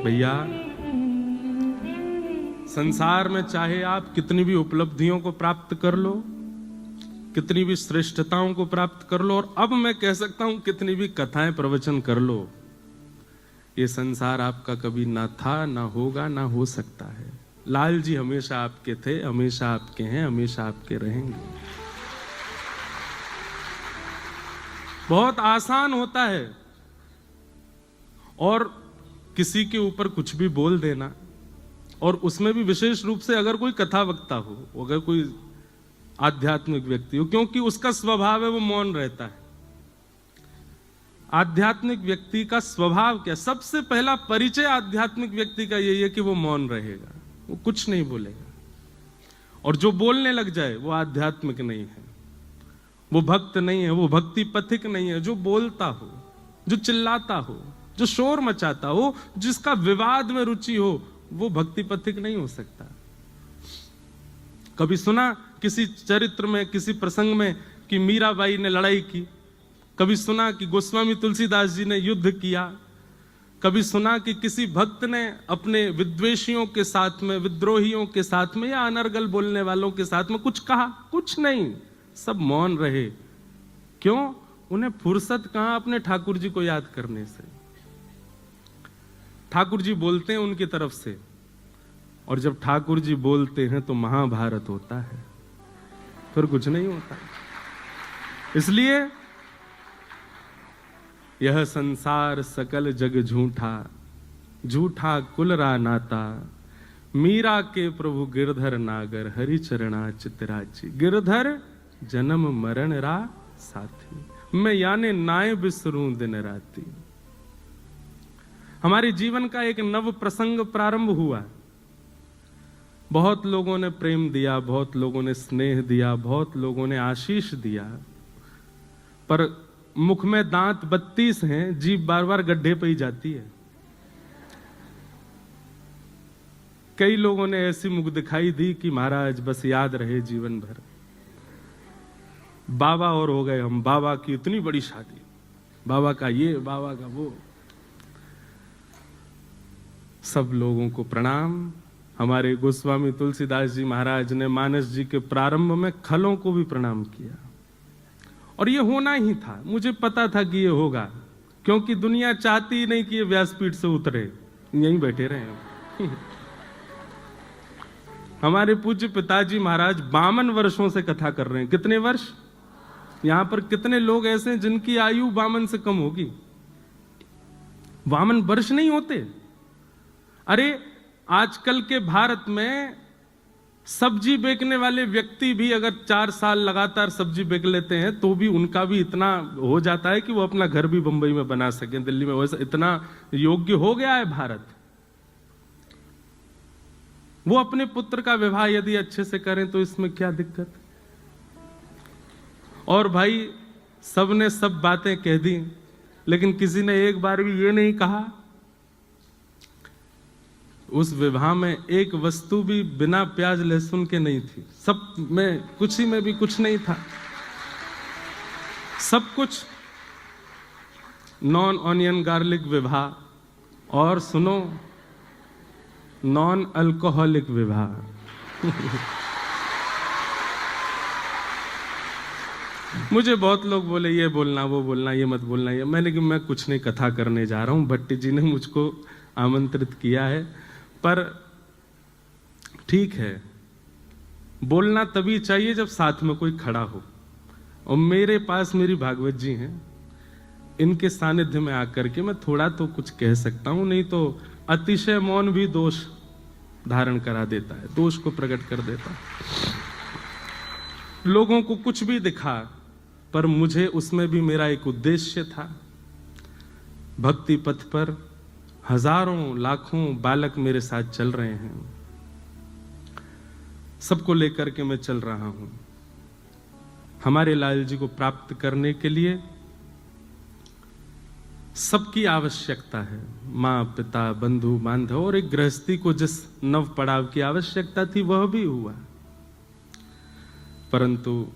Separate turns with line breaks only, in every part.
भैया, संसार में चाहे आप कितनी भी उपलब्धियों को प्राप्त कर लो, कितनी भी श्रेष्ठताओं को प्राप्त कर लो, और अब मैं कह सकता हूं कितनी भी कथाएं प्रवचन कर लो, ये संसार आपका कभी ना था, ना होगा, ना हो सकता है। लाल जी हमेशा आपके थे, हमेशा आपके हैं, हमेशा आपके रहेंगे। बहुत आसान होता है और किसी के ऊपर कुछ भी बोल देना, और उसमें भी विशेष रूप से अगर कोई कथा वक्ता हो, अगर कोई आध्यात्मिक व्यक्ति हो, क्योंकि उसका स्वभाव है वो मौन रहता है। आध्यात्मिक व्यक्ति का स्वभाव क्या? सबसे पहला परिचय आध्यात्मिक व्यक्ति का यही है कि वो मौन रहेगा, वो कुछ नहीं बोलेगा, और जो बोलने लग जाए वो आध्यात्मिक नहीं है, वो भक्त नहीं है, वो भक्ति पथिक नहीं है। जो बोलता हो, जो चिल्लाता हो, जो शोर मचाता हो, जिसका विवाद में रुचि हो, वो भक्ति पथिक नहीं हो सकता। कभी सुना किसी चरित्र में, किसी प्रसंग में कि मीराबाई ने लड़ाई की? कभी सुना कि गोस्वामी तुलसीदास जी ने युद्ध किया? कभी सुना कि किसी भक्त ने अपने विद्वेषियों के साथ में, विद्रोहियों के साथ में, या अनर्गल बोलने वालों के साथ में कुछ कहा? कुछ नहीं, सब मौन रहे। क्यों? उन्हें फुर्सत कहां अपने ठाकुर जी को याद करने से। ठाकुर जी बोलते हैं उनकी तरफ से, और जब ठाकुर जी बोलते हैं तो महाभारत होता है, फिर कुछ नहीं होता। इसलिए यह संसार सकल जग झूठा, झूठा कुलरा नाता, मीरा के प्रभु गिरधर नागर, हरि चरणा चितराची। गिरधर जन्म मरण रा साथी, मैं याने नाय बिसरूं दिन राती। हमारे जीवन का एक नव प्रसंग प्रारंभ हुआ। बहुत लोगों ने प्रेम दिया, बहुत लोगों ने स्नेह दिया, बहुत लोगों ने आशीष दिया, पर मुख में दांत 32 हैं, जीभ बार बार गड्ढे पे ही जाती है। कई लोगों ने ऐसी मुख दिखाई दी कि महाराज बस याद रहे जीवन भर। बाबा और हो गए हम, बाबा की इतनी बड़ी शादी, बाबा का ये, बाबा का वो। सब लोगों को प्रणाम। हमारे गोस्वामी तुलसीदास जी महाराज ने मानस जी के प्रारंभ में खलों को भी प्रणाम किया, और ये होना ही था। मुझे पता था कि ये होगा, क्योंकि दुनिया चाहती ही नहीं कि ये व्यासपीठ से उतरे, यहीं बैठे रहे। हमारे पूज्य पिताजी महाराज 52 वर्षों से कथा कर रहे हैं। कितने वर्ष? यहां पर कितने लोग ऐसे हैं जिनकी आयु 52 से कम होगी? 52 वर्ष नहीं होते। अरे आजकल के भारत में सब्जी बेचने वाले व्यक्ति भी अगर 4 साल लगातार सब्जी बेच लेते हैं तो भी उनका भी इतना हो जाता है कि वो अपना घर भी बंबई में बना सके, दिल्ली में। वैसा इतना योग्य हो गया है भारत। वो अपने पुत्र का विवाह यदि अच्छे से करें तो इसमें क्या दिक्कत? और भाई सबने सब बातें कह दी, लेकिन किसी ने एक बार भी ये नहीं कहा उस विवाह में एक वस्तु भी बिना प्याज लहसुन के नहीं थी। सब में, कुछ ही में भी कुछ नहीं था, सब कुछ नॉन ऑनियन गार्लिक विवाह, और सुनो, नॉन अल्कोहलिक विवाह। मुझे बहुत लोग बोले ये बोलना, वो बोलना, ये मत बोलना, ये। मैंने कि मैं कुछ नहीं, कथा करने जा रहा हूं। भट्टी जी ने मुझको आमंत्रित किया है, पर ठीक है, बोलना तभी चाहिए जब साथ में कोई खड़ा हो। और मेरे पास मेरी भागवत जी हैं, इनके सानिध्य में आकर के मैं थोड़ा तो कुछ कह सकता हूं, नहीं तो अतिशय मौन भी दोष धारण करा देता है, दोष को प्रकट कर देता है। लोगों को कुछ भी दिखा, पर मुझे उसमें भी मेरा एक उद्देश्य था। भक्ति पथ पर हजारों लाखों बालक मेरे साथ चल रहे हैं, सबको लेकर के मैं चल रहा हूं। हमारे लाल जी को प्राप्त करने के लिए सबकी आवश्यकता है, माँ पिता बंधु बांधव, और एक गृहस्थी को जिस नव पड़ाव की आवश्यकता थी वह भी हुआ। परंतु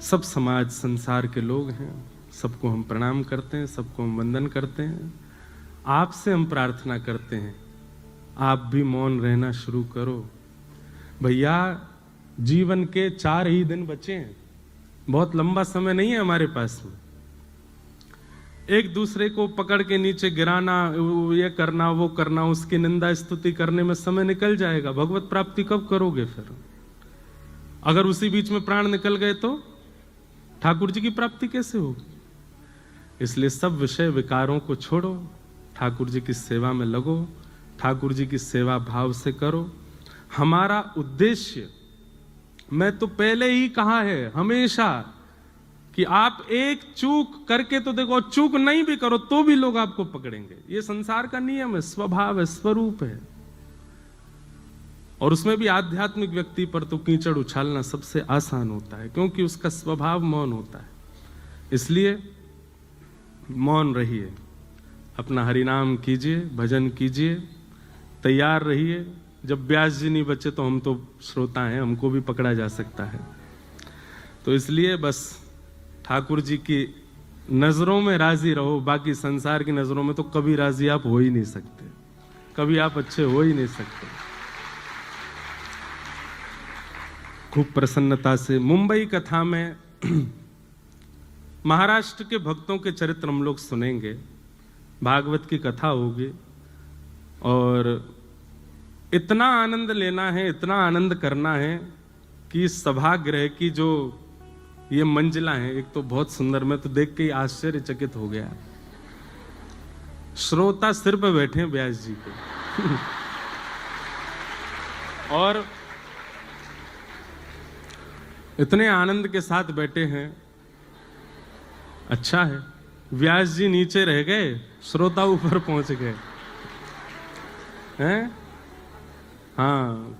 सब समाज संसार के लोग हैं, सबको हम प्रणाम करते हैं, सबको हम वंदन करते हैं, आपसे हम प्रार्थना करते हैं, आप भी मौन रहना शुरू करो। भैया, जीवन के 4 ही दिन बचे हैं, बहुत लंबा समय नहीं है हमारे पास में। एक दूसरे को पकड़ के नीचे गिराना, ये करना वो करना, उसकी निंदा स्तुति करने में समय निकल जाएगा। भगवत प्राप्ति कब करोगे फिर? अगर उसी बीच में प्राण निकल गए तो ठाकुर जी की प्राप्ति कैसे होगी? इसलिए सब विषय विकारों को छोड़ो, ठाकुर जी की सेवा में लगो, ठाकुर जी की सेवा भाव से करो। हमारा उद्देश्य, मैं तो पहले ही कहा है हमेशा, कि आप एक चूक करके तो देखो, चूक नहीं भी करो तो भी लोग आपको पकड़ेंगे। ये संसार का नियम है, स्वभाव है, स्वरूप है। और उसमें भी आध्यात्मिक व्यक्ति पर तो कीचड़ उछालना सबसे आसान होता है, क्योंकि उसका स्वभाव मौन होता है। इसलिए मौन रहिए, अपना हरिनाम कीजिए, भजन कीजिए, तैयार रहिए। जब व्यास जी नहीं बचे तो हम तो श्रोता हैं, हमको भी पकड़ा जा सकता है। तो इसलिए बस ठाकुर जी की नजरों में राजी रहो, बाकी संसार की नजरों में तो कभी राजी आप हो ही नहीं सकते, कभी आप अच्छे हो ही नहीं सकते। खूब प्रसन्नता से मुंबई कथा में महाराष्ट्र के भक्तों के चरित्र हम लोग सुनेंगे, भागवत की कथा होगी, और इतना आनंद लेना है, इतना आनंद करना है कि सभागृह की जो ये मंजिला है, एक तो बहुत सुंदर, मैं तो देख के ही आश्चर्यचकित हो गया। श्रोता सिर पे बैठे हैं व्यास जी के और इतने आनंद के साथ बैठे हैं। अच्छा है, व्यास जी नीचे रह गए, श्रोता ऊपर पहुंच गए हैं। हाँ,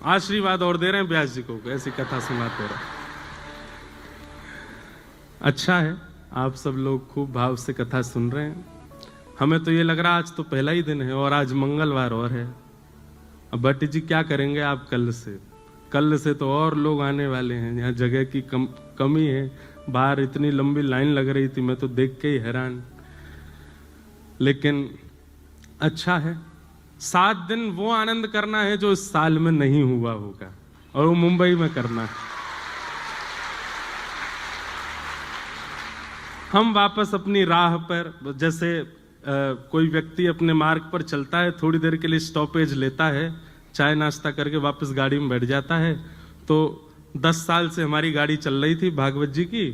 आशीर्वाद और दे रहे हैं व्यास जी को, ऐसी कथा सुनाते रहे। अच्छा है, आप सब लोग खूब भाव से कथा सुन रहे हैं। हमें तो ये लग रहा आज तो पहला ही दिन है और आज मंगलवार और है। अब भट्ट जी क्या करेंगे आप कल से तो और लोग आने वाले हैं। यहाँ जगह की कमी है, बाहर इतनी लंबी लाइन लग रही थी, मैं तो देख के ही हैरान। लेकिन अच्छा है, 7 दिन वो आनंद करना है जो इस साल में नहीं हुआ होगा, और वो मुंबई में करना है। हम वापस अपनी राह पर, जैसे कोई व्यक्ति अपने मार्ग पर चलता है, थोड़ी देर के लिए स्टॉपेज लेता है, चाय नाश्ता करके वापस गाड़ी में बैठ जाता है। तो 10 साल से हमारी गाड़ी चल रही थी भागवत जी की,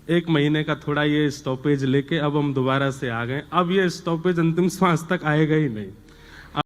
1 महीने का थोड़ा ये स्टॉपेज लेके अब हम दोबारा से आ गए। अब ये स्टॉपेज अंतिम श्वास तक आएगा ही नहीं।